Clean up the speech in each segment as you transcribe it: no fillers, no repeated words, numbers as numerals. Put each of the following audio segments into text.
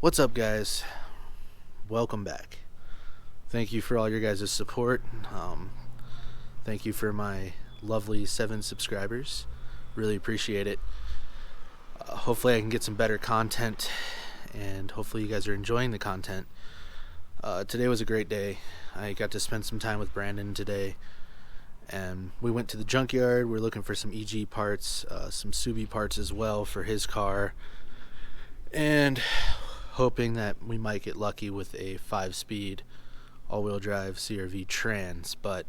What's up, guys? Welcome back. Thank you for all your guys' support. Thank you for my lovely 7 subscribers. Really appreciate it. Hopefully I can get some better content, and hopefully you guys are enjoying the content. Today was a great day. I got to spend some time with Brandon today, and we went to the junkyard. We're looking for some EG parts, some Subi parts as well for his car, and hoping that we might get lucky with a 5-speed all-wheel drive CRV trans, but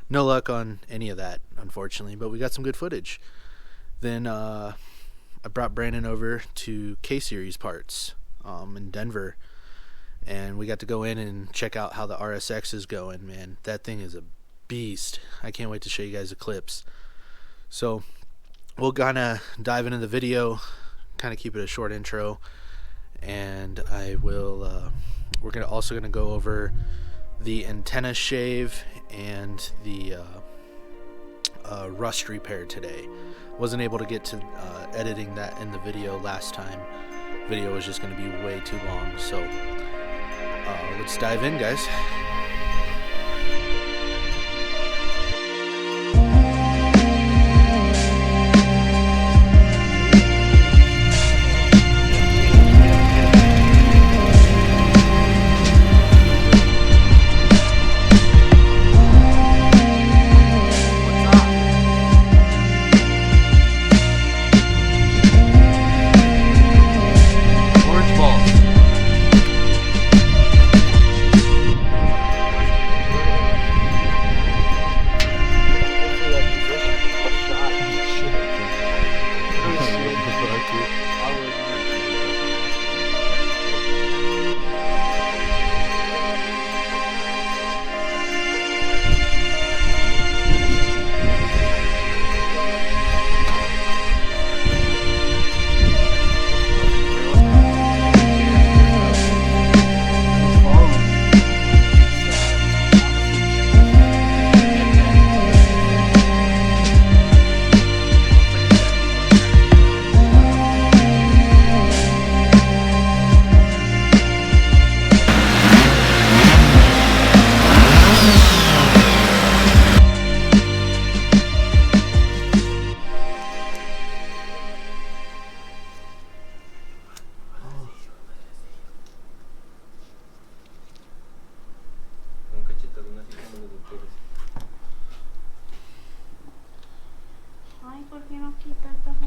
no luck on any of that, unfortunately. But we got some good footage. Then I brought Brandon over to K-Series parts in Denver, and we got to go in and check out how the RSX is going. Man, that thing is a beast. I can't wait to show you guys the clips. So we'll kind of dive into the video, kind of keep it a short intro, and I will we're also gonna go over the antenna shave and the rust repair today. Wasn't able to get to editing that in the video last time. Video was just gonna be way too long, so let's dive in, guys.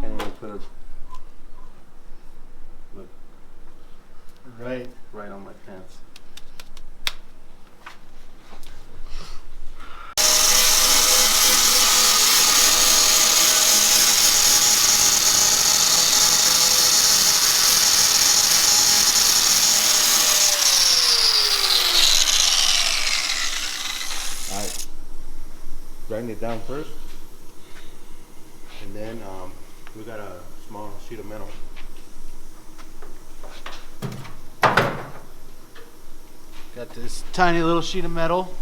Can't even put it. Look. Right on my pants. Alright. Writing it down first. And then we got a small sheet of metal. Got this tiny little sheet of metal.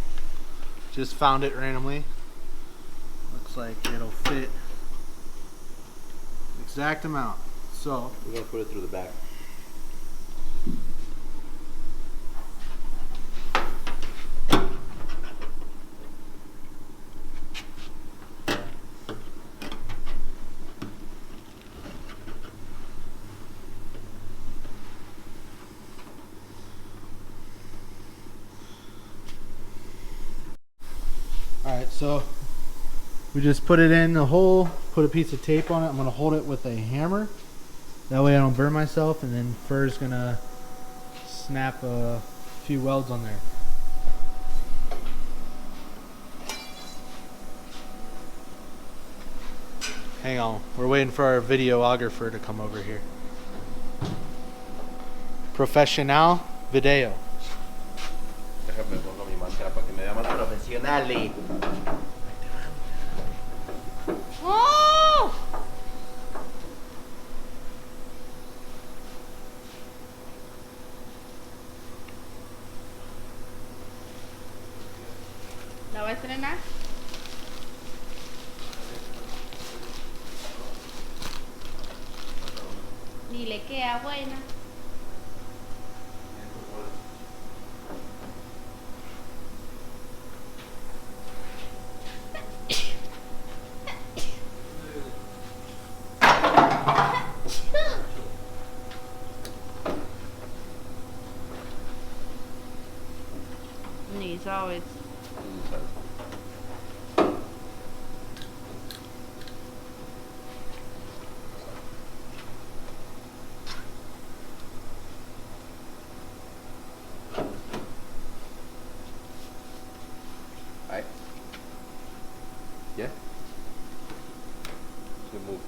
Just found it randomly. Looks like it'll fit the exact amount. So We're gonna put it through the back. alright, so we just put it in the hole, put a piece of tape on it. I'm gonna hold it with a hammer. That way I don't burn myself, and then Fur's gonna snap a few welds on there. Hang on, we're waiting for our videographer to come over here. Professional video. Déjame pongo mi máscara para que me vea más profesional. ¿La va a estrenar? Ni le queda buena. He's always. Alright. Yeah. Good move.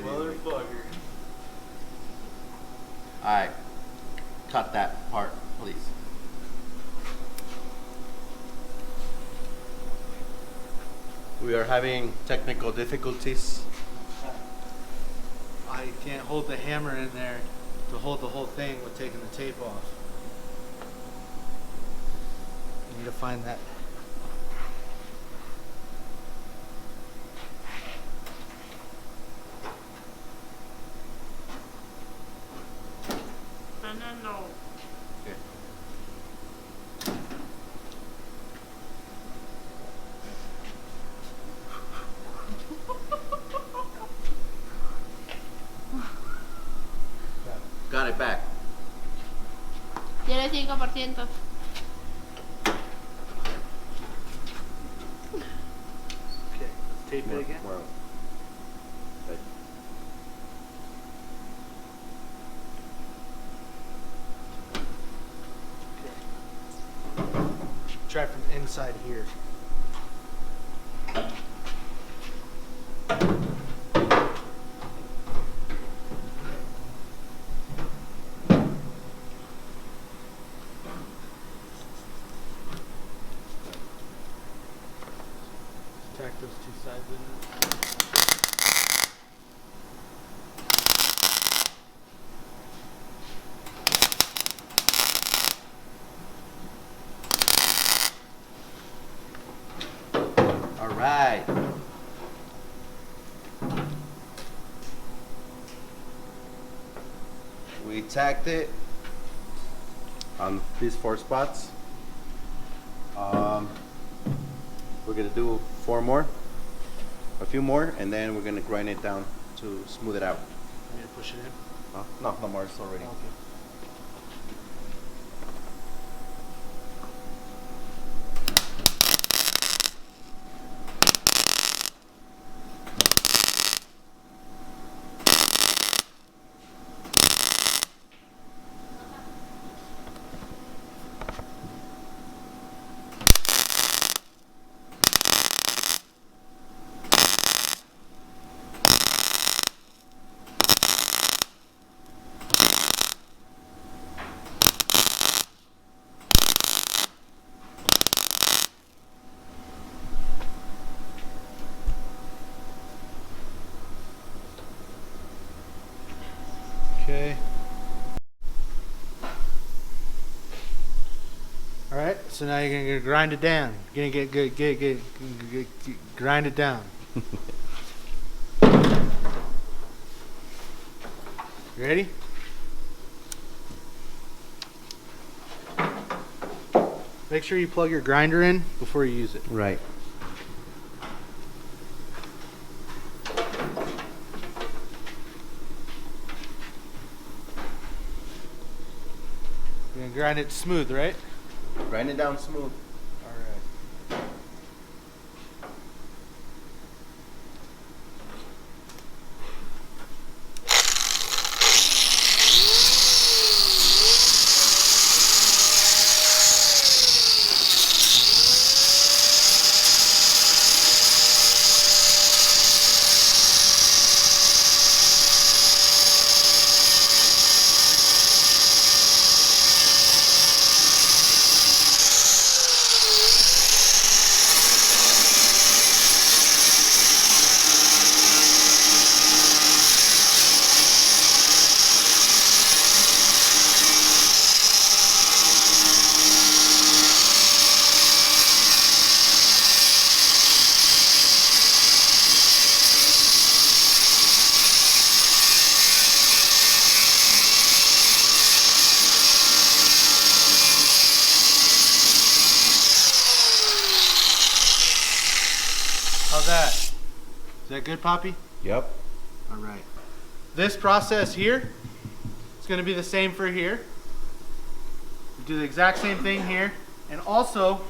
Motherfucker. Alright. Cut that part, please. We are having technical difficulties. I can't hold the hammer in there to hold the whole thing with taking the tape off. I need to find that. No. Okay. Got it back. Tiene 5%. Okay, tape it again. More. Right. Try from inside here. Tack those two sides in. All right. We tacked it on these 4 spots. We're gonna do 4 more, a few more, and then we're gonna grind it down to smooth it out. I'm gonna push it in. Huh? No more. It's already. Okay. Okay. All right. So now you're gonna grind it down. You're gonna get grind it down. Ready? Make sure you plug your grinder in before you use it. Right. You're gonna grind it smooth, right? Grind it down smooth. All right. How's that? Is that good, Poppy? Yep. All right. This process here is going to be the same for here. do the exact same thing here. And also,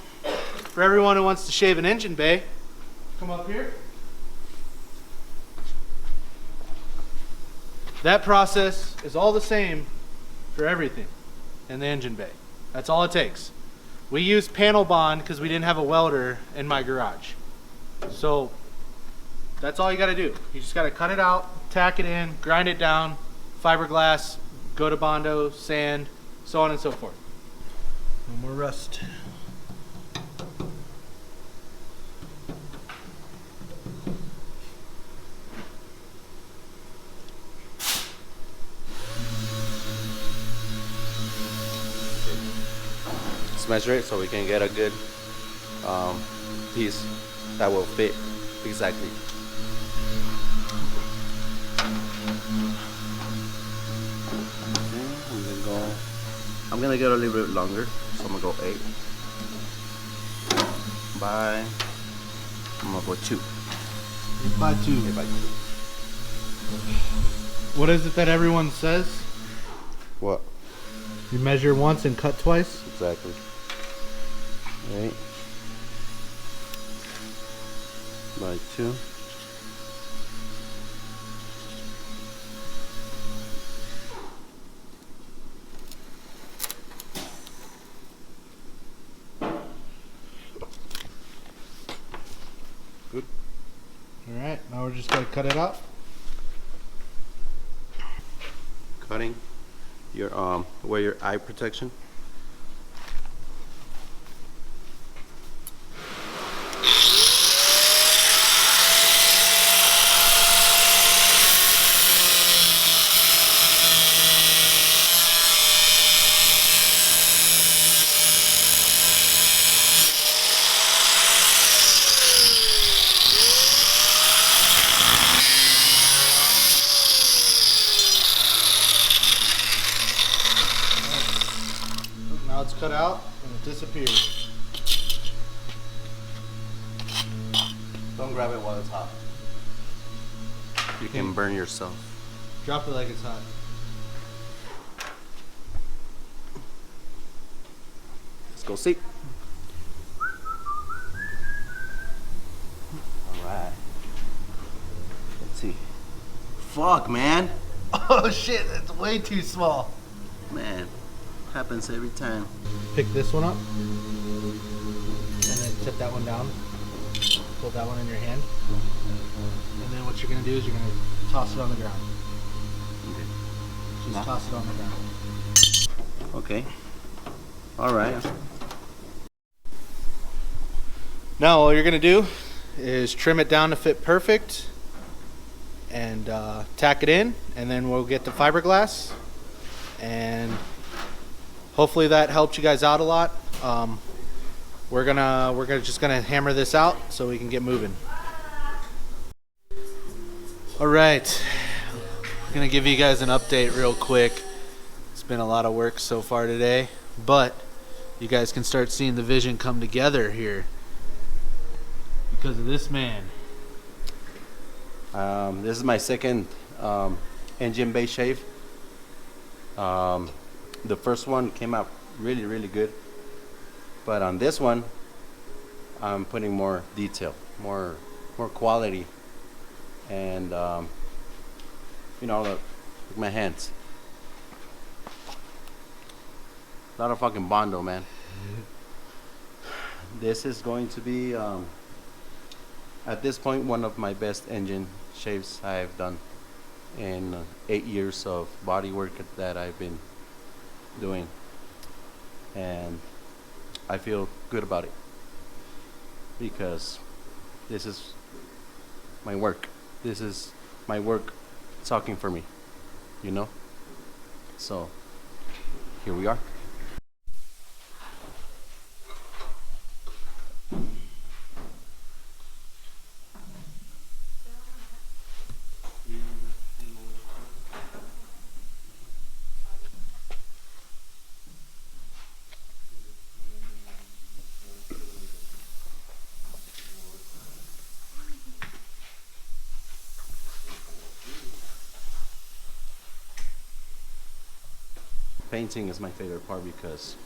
for everyone who wants to shave an engine bay, come up here. That process is all the same for everything in the engine bay. That's all it takes. We used panel bond because we didn't have a welder in my garage. So that's all you got to do. You just got to cut it out, tack it in, grind it down, fiberglass, go to Bondo, sand, so on and so forth. No more rust. Let's measure it so we can get a good piece that will fit exactly. Okay, I'm gonna go a little bit longer, so I'm gonna go 8 by, I'm gonna go 2. 8 by 2. 8 by 2. What is it that everyone says? What? You measure once and cut twice? Exactly. 8 by 2. Good. Alright, now we're just gonna cut it out. Cutting your wear your eye protection. Now it's cut out and it disappears. Don't grab it while it's hot. You can burn yourself. Drop it like it's hot. Let's go see. Alright. Let's see. Fuck, man. Oh shit, that's way too small. Man, happens every time. Pick this one up and then tip that one down. Hold that one in your hand. And then what you're gonna do is you're gonna toss it on the ground. Okay. Just toss it on the ground. Okay. Alright. Now all you're gonna do is trim it down to fit perfect and tack it in, and then we'll get the fiberglass, and hopefully that helped you guys out a lot. We're just gonna hammer this out so we can get moving. All right, I'm gonna give you guys an update real quick. It's been a lot of work so far today, but you guys can start seeing the vision come together here because of this man. This is my second engine bay shave. The first one came out really good, but on this one I'm putting more detail, more quality, and you know, look my hands. A lot of fucking Bondo, man. This is going to be at this point one of my best engine shaves I've done in 8 years of body work that I've been doing, and I feel good about it because this is my work. This is my work talking for me, you know? So here we are. Painting is my favorite part because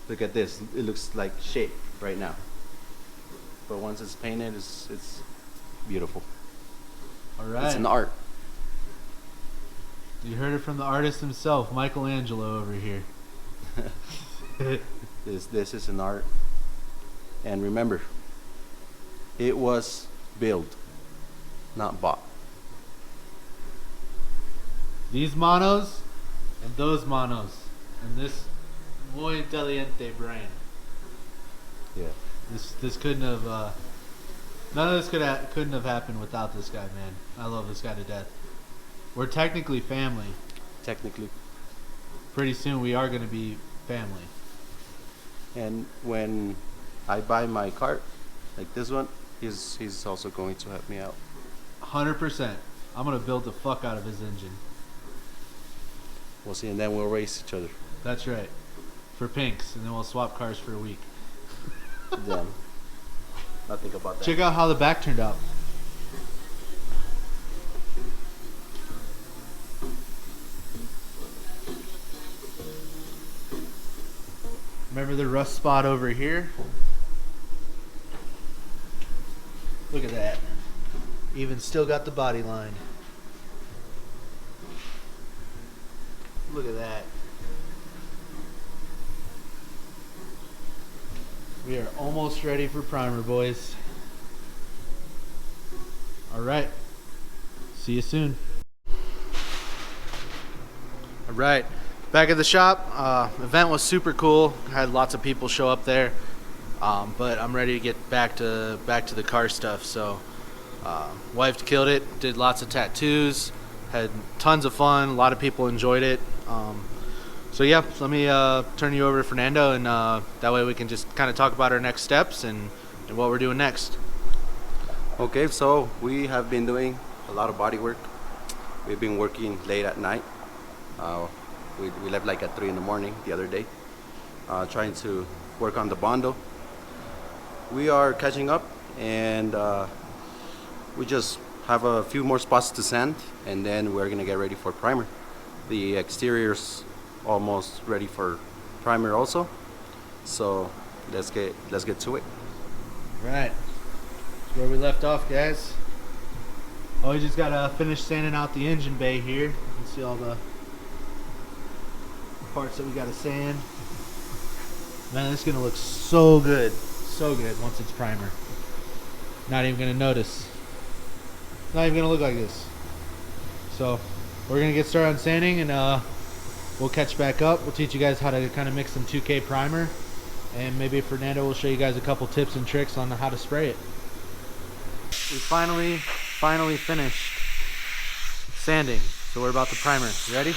Look at this. It looks like shit right now. But once it's painted, it's beautiful. All right. It's an art. You heard it from the artist himself, Michelangelo over here. This is an art. And remember, it was built, not bought. These monos and those monos and this muy inteligente brand. Yeah. This couldn't have none of this couldn't have happened without this guy, man. I love this guy to death. We're technically family. Technically. Pretty soon we are going to be family. And when I buy my cart, like this one, he's also going to help me out. 100%. I'm going to build the fuck out of his engine. We'll see, and then we'll race each other. That's right. For pinks, and then we'll swap cars for a week. Damn. I'll think about that. Check out how the back turned out. Remember the rust spot over here? Look at that. Even still got the body line. Look at that. We are almost ready for primer, boys. All right. See you soon. All right. Back at the shop. Event was super cool. Had lots of people show up there. But I'm ready to get back to the car stuff. So, wife killed it. Did lots of tattoos. Had tons of fun. A lot of people enjoyed it. So yeah, let me turn you over to Fernando, and that way we can just kind of talk about our next steps and what we're doing next. Okay, so we have been doing a lot of body work. We've been working late at night. We left like at 3 in the morning the other day, trying to work on the bondo. We are catching up, and we just have a few more spots to sand, and then we're gonna get ready for primer. The exterior's almost ready for primer also, so let's get to it. Right. That's where we left off, guys. Oh, we just gotta finish sanding out the engine bay here. You can see all the parts that we gotta sand. Man, this is gonna look so good once it's primer. Not even gonna notice. Not even gonna look like this. So we're gonna get started on sanding, and we'll catch back up. We'll teach you guys how to kind of mix some 2K primer, and maybe Fernando will show you guys a couple tips and tricks on how to spray it. We finally finished sanding, so we're about to primer. You ready?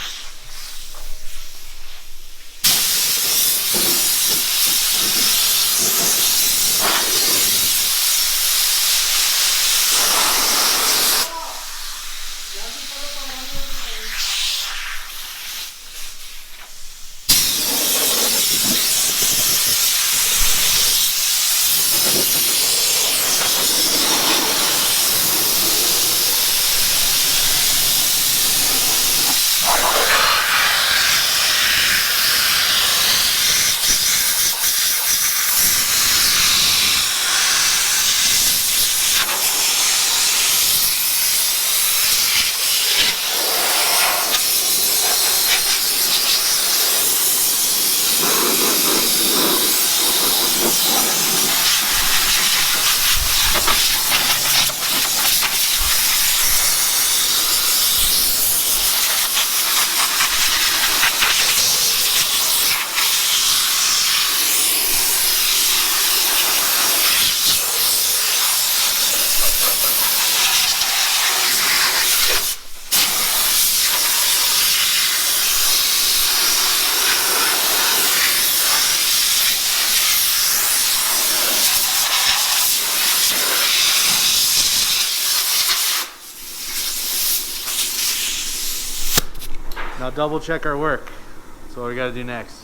Now double check our work. That's what we gotta do next.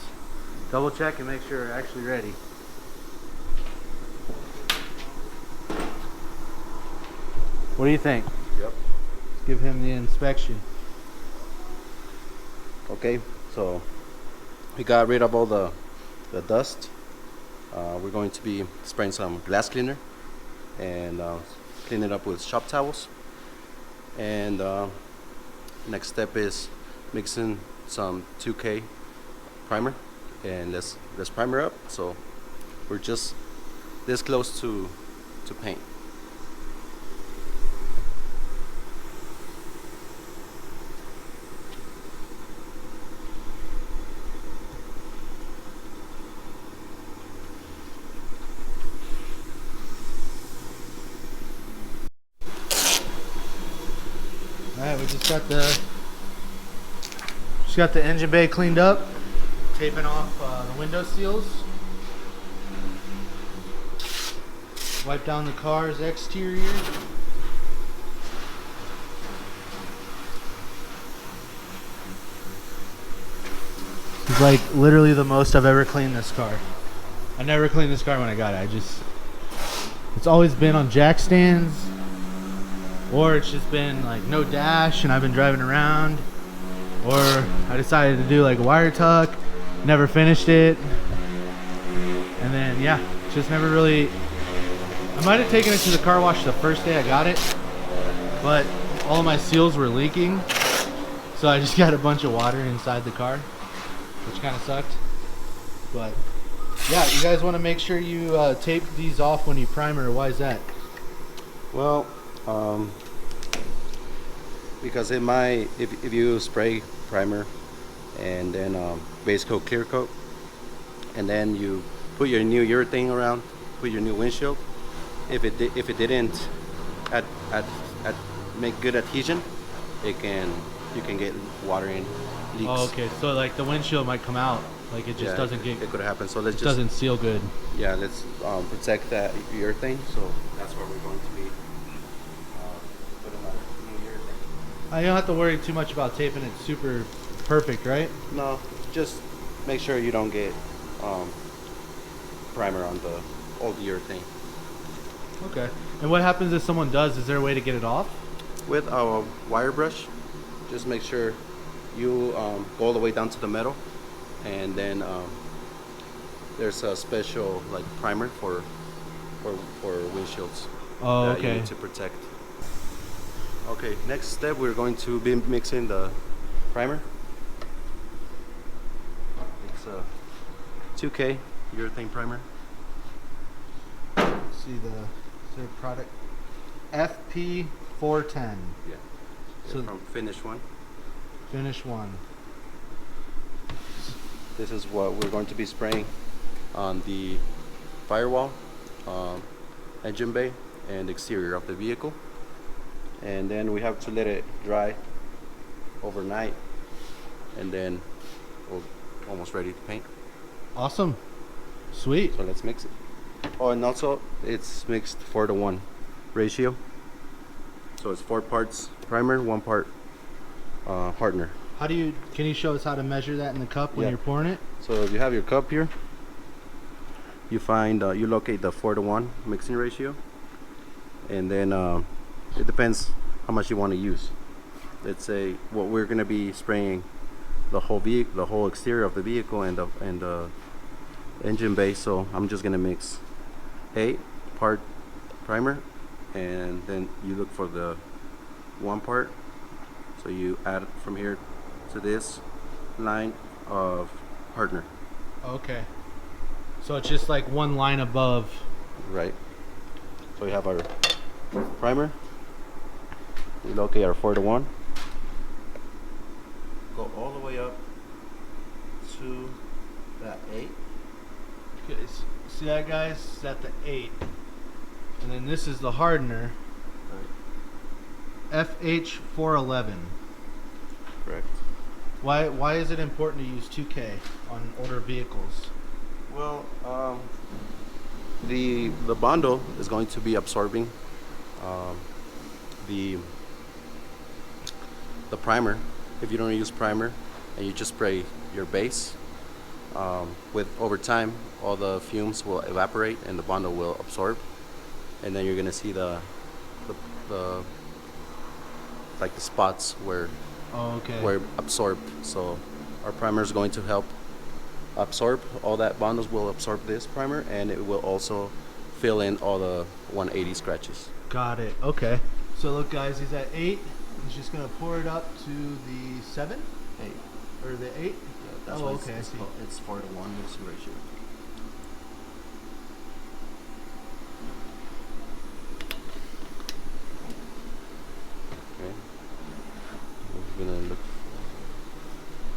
Double check and make sure we're actually ready. What do you think? Yep. Let's give him the inspection. Okay, so we got rid of all the the dust. We're going to be spraying some glass cleaner and clean it up with shop towels. And next step is mixing some 2K primer, and let's primer up. So we're just this close to paint. Alright, we just got the engine bay cleaned up, taping off the window seals. Wipe down the car's exterior. It's like literally the most I've ever cleaned this car. I never cleaned this car when I got it. It's always been on jack stands, or it's just been like no dash and I've been driving around, or I decided to do like a wire tuck, never finished it, and then yeah, just never really. I might have taken it to the car wash the first day I got it, but all of my seals were leaking, so I just got a bunch of water inside the car, which kind of sucked. But yeah, you guys want to make sure you tape these off when you primer. Why is that? Well, because if you spray primer and then base coat, clear coat, and then you put your new urethane around, put your new windshield, if it didn't make good adhesion, you can get water in, leaks. Oh, okay. So like the windshield might come out, like it just doesn't get. It could happen. So let's doesn't seal good. Yeah, let's protect that urethane. So that's where we're going to be putting our new urethane. You don't have to worry too much about taping it super perfect, right? No, just make sure you don't get primer on the old urethane. Okay. And what happens if someone does? Is there a way to get it off? With a wire brush, just make sure you go all the way down to the metal, and then there's a special like primer for windshields. Oh, that okay. you need to protect. Okay, next step we're going to be mixing the primer. It's a 2K urethane primer. See their product FP410. Yeah. So from Finish One. Finish One. This is what we're going to be spraying on the firewall, engine bay, and exterior of the vehicle. And then we have to let it dry overnight, and then we're almost ready to paint. Awesome. Sweet. So let's mix it. Oh, and also it's mixed 4-to-1 ratio. So it's 4 parts primer, 1 part hardener. Can you show us how to measure that in the cup when you're pouring it? So if you have your cup here, you find you locate the 4-to-1 mixing ratio, and then it depends how much you want to use. Let's say what we're going to be spraying the whole exterior of the vehicle and the engine bay. So I'm just going to mix 8 part primer, and then you look for the 1 part. So you add from here to this line of hardener. Okay. So it's just like one line above. Right. So we have our primer. We locate our 4-to-1. Go all the way up to that 8. Okay, see that, guys? It's at the 8. And then this is the hardener. FH411. Correct. Why is it important to use 2K on older vehicles? Well, the Bondo is going to be absorbing the primer. If you don't use primer and you just spray your base, with over time all the fumes will evaporate and the Bondo will absorb, and then you're gonna see the like the spots where Oh, okay. where absorbed. So our primer is going to help absorb, all that bundles will absorb this primer, and it will also fill in all the 180 scratches. Got it. Okay. So look, guys, he's at 8. He's just gonna pour it up to the 7 8. or the 8. Yeah, that's Oh, why okay, I see. it's 4-to-1 mixing ratio. Okay. We're gonna look.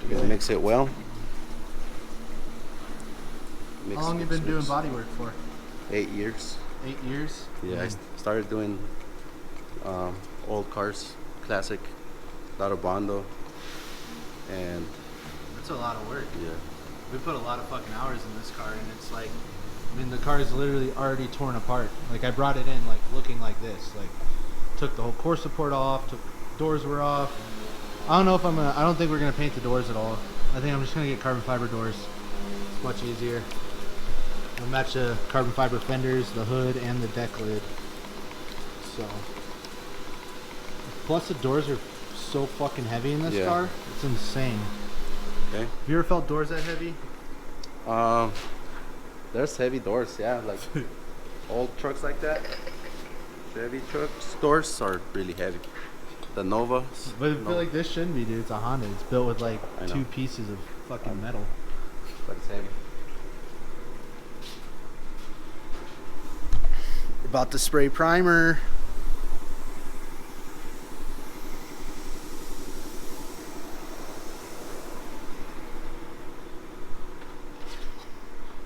We're gonna mix it well. How long have you been doing Bodywork for? 8 years. 8 years. Yeah, I started doing old cars, classic, a lot of Bondo, and That's a lot of work. yeah, We put a lot of fucking hours in this car, and it's like, I mean, the car is literally already torn apart. Like, I brought it in like looking like this. Like, took the whole core support off. Doors were off. I don't know if I don't think we're gonna paint the doors at all. I think I'm just gonna get carbon fiber doors. It's much easier. We'll match the carbon fiber fenders, the hood, and the deck lid. So, plus the doors are so fucking heavy in this Yeah. car. It's insane. okay. Have you ever felt doors that heavy? There's heavy doors, yeah, like old trucks like that. Chevy trucks doors are really heavy. The Nova. But I feel like this shouldn't be, dude. It's a Honda. It's built with like I know. 2 pieces of fucking metal. But it's heavy. About to spray primer.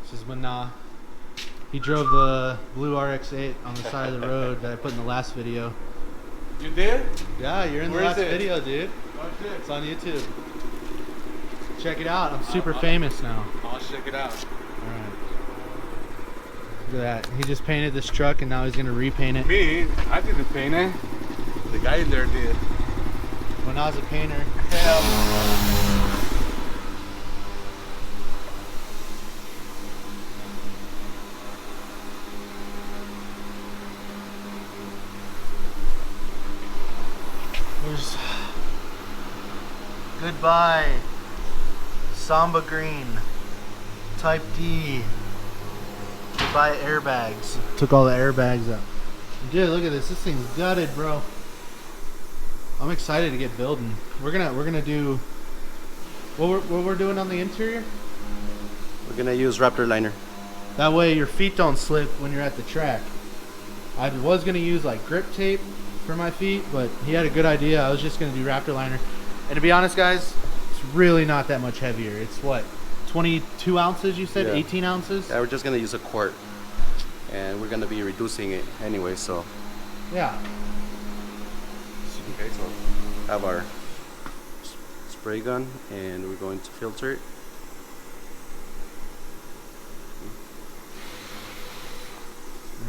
This is when he drove the blue RX-8 on the side of the road that I put in the last video. You did? Yeah, you're in the Where is last it? video, dude. Oh, shit. It's on YouTube. Check it out. I'm super famous now. I'll check it out. Alright. Look at that. He just painted this truck and now he's gonna repaint it. Me? I didn't paint it. The guy in there did. When I was a painter. Hell. There's goodbye Samba Green Type D. Goodbye airbags. Took all the airbags out. Dude, look at this. This thing's gutted, bro. I'm excited to get building. We're gonna do what we're doing on the interior. We're gonna use Raptor liner. That way your feet don't slip when you're at the track. I was gonna use like grip tape for my feet, but he had a good idea. I was just gonna do Raptor liner. And to be honest, guys, it's really not that much heavier. It's what, 22 ounces you said? Yeah. 18 ounces? Yeah, we're just gonna use a quart, and we're gonna be reducing it anyway. So Yeah. okay, so have our spray gun, and we're going to filter it.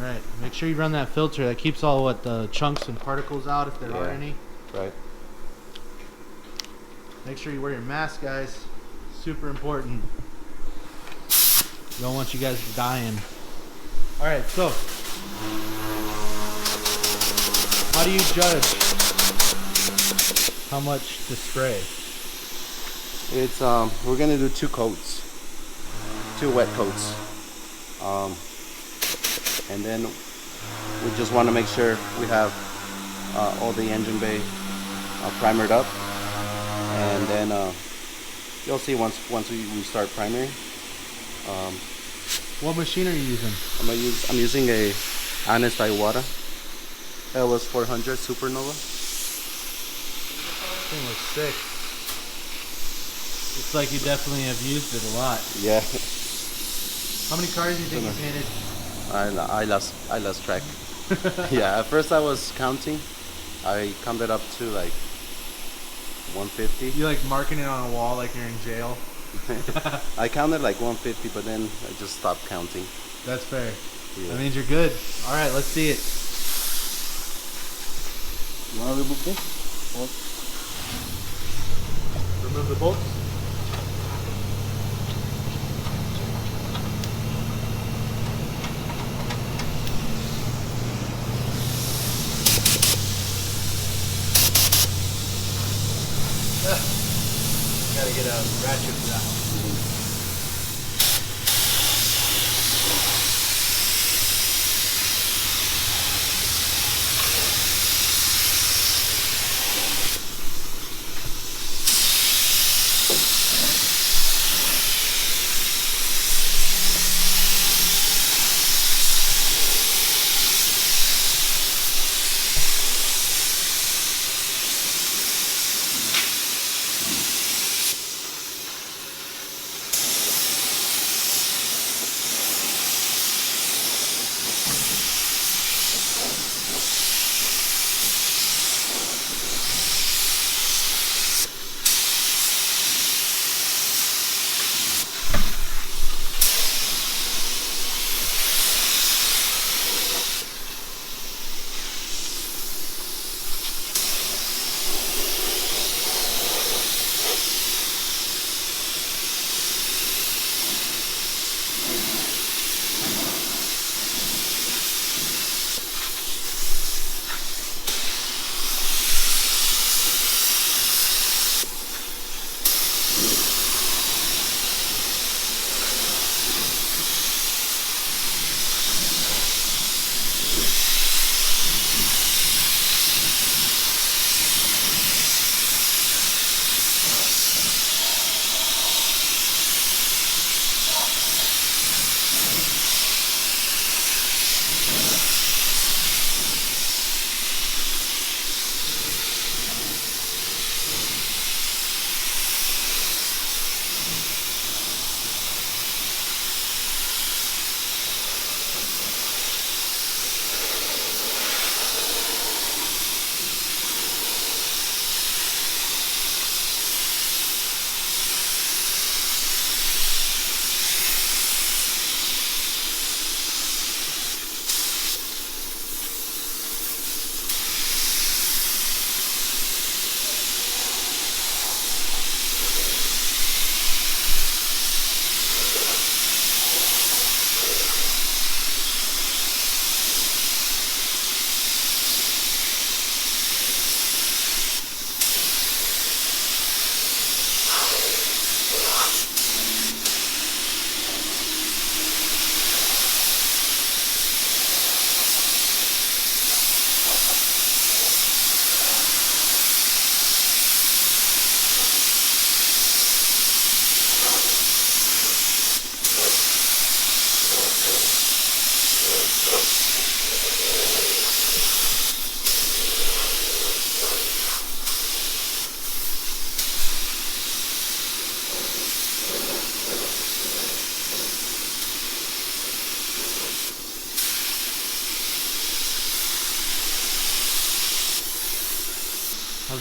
Right. Make sure you run that filter. That keeps all the chunks and particles out if there are Yeah. any. Right. Make sure you wear your mask, guys. Super important. Don't want you guys dying. All right, so how do you judge how much to spray? It's we're gonna do 2 coats, 2 wet coats, and then we just want to make sure we have all the engine bay primered up, and then you'll see once we start priming. What machine are you using? I'm using a Honest Iwata LS400 Supernova. This thing looks sick. Looks like you definitely have used it a lot. Yeah, How many cars do you think you painted? I lost track. Yeah, at first I was counting. I counted up to like 150. You like marking it on a wall like you're in jail? I counted like 150, but then I just stopped counting. That's fair. Yeah. That means you're good. All right, let's see it. You want to remove this? Remove the bolts. Gotta get a ratchet for that.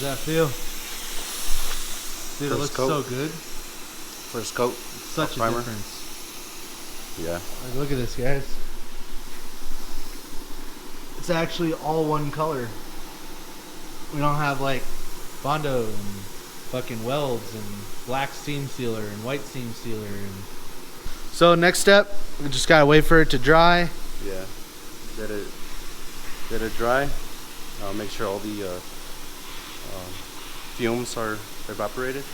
that feel? Dude, it looks coat. so good. First coat. Such a primer. difference. Yeah. Like, look at this, guys. It's actually all one color. We don't have like Bondo and fucking welds and black seam sealer and white seam sealer. And so next step, we just gotta wait for it to dry. Yeah. Let it dry. Make sure all the fumes are evaporated,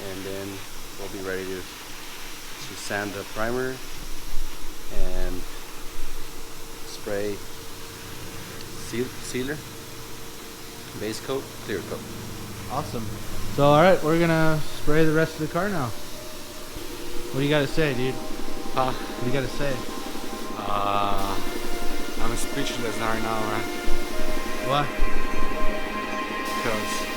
and then we'll be ready to sand the primer and spray sealer, base coat, clear coat. Awesome. So all right, we're gonna spray the rest of the car now. What do you gotta say, dude? Huh? What do you gotta say? I'm speechless right now, man. What? Because